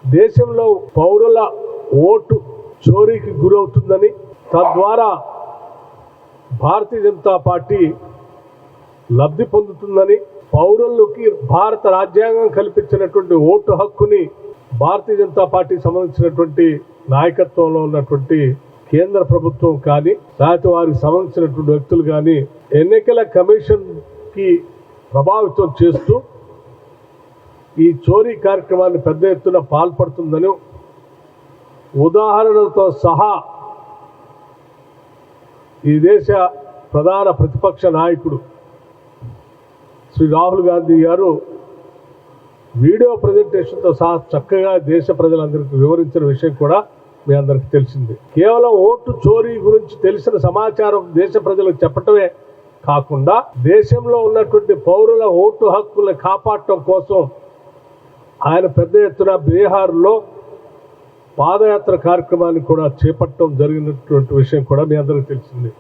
దేశంలో పౌరుల ఓటు చోరీకి గురవుతుందని, తద్వారా భారతీయ జనతా పార్టీ లబ్ధి పొందుతుందని, పౌరులకి భారత రాజ్యాంగం కల్పించినటువంటి ఓటు హక్కుని భారతీయ జనతా పార్టీకి సంబంధించినటువంటి నాయకత్వంలో ఉన్నటువంటి కేంద్ర ప్రభుత్వం కానీ, లేకపోతే వారికి సంబంధించినటువంటి వ్యక్తులు కానీ ఎన్నికల కమిషన్ కి ప్రభావితం చేస్తూ ఈ చోరీ కార్యక్రమాన్ని పెద్ద ఎత్తున పాల్పడుతుందని ఉదాహరణలతో సహా ఈ దేశ ప్రధాన ప్రతిపక్ష నాయకుడు శ్రీ రాహుల్ గాంధీ గారు వీడియో ప్రజెంటేషన్తో సహా చక్కగా దేశ ప్రజలందరికీ వివరించిన విషయం కూడా మీ అందరికీ తెలిసింది. కేవలం ఓటు చోరీ గురించి తెలిసిన సమాచారం దేశ ప్రజలకు చెప్పటమే కాకుండా దేశంలో ఉన్నటువంటి పౌరుల ఓటు హక్కులను కాపాడటం కోసం ఆయన పెద్ద ఎత్తున బీహార్లో పాదయాత్ర కార్యక్రమాన్ని కూడా చేపట్టడం జరిగినటువంటి విషయం కూడా మీ అందరికీ తెలిసింది.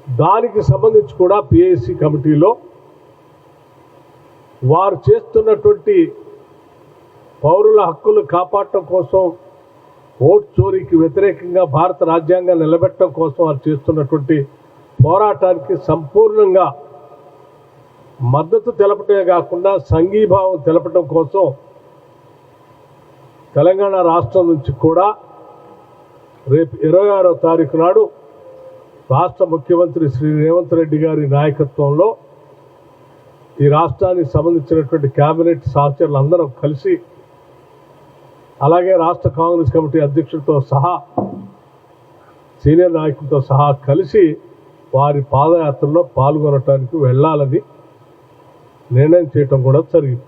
దానికి సంబంధించి కూడా పిఏసి కమిటీలో వారు చేస్తున్నటువంటి పౌరుల హక్కులు కాపాడటం కోసం, ఓటు చోరీకి వ్యతిరేకంగా భారత రాజ్యాంగాన్ని నిలబెట్టడం కోసం వారు చేస్తున్నటువంటి పోరాటానికి సంపూర్ణంగా మద్దతు తెలపటమే కాకుండా సంఘీభావం తెలపటం కోసం తెలంగాణ రాష్ట్రం నుంచి కూడా రేపు 26వ తారీఖు నాడు రాష్ట్ర ముఖ్యమంత్రి శ్రీ రేవంత్ రెడ్డి గారి నాయకత్వంలో ఈ రాష్ట్రానికి సంబంధించినటువంటి కేబినెట్ సహచరులు అందరూ కలిసి, అలాగే రాష్ట్ర కాంగ్రెస్ కమిటీ అధ్యక్షుడితో సహా సీనియర్ నాయకులతో సహా కలిసి వారి పాదయాత్రలో పాల్గొనడానికి వెళ్ళాలని నిర్ణయం చేయటం కూడా జరిగింది.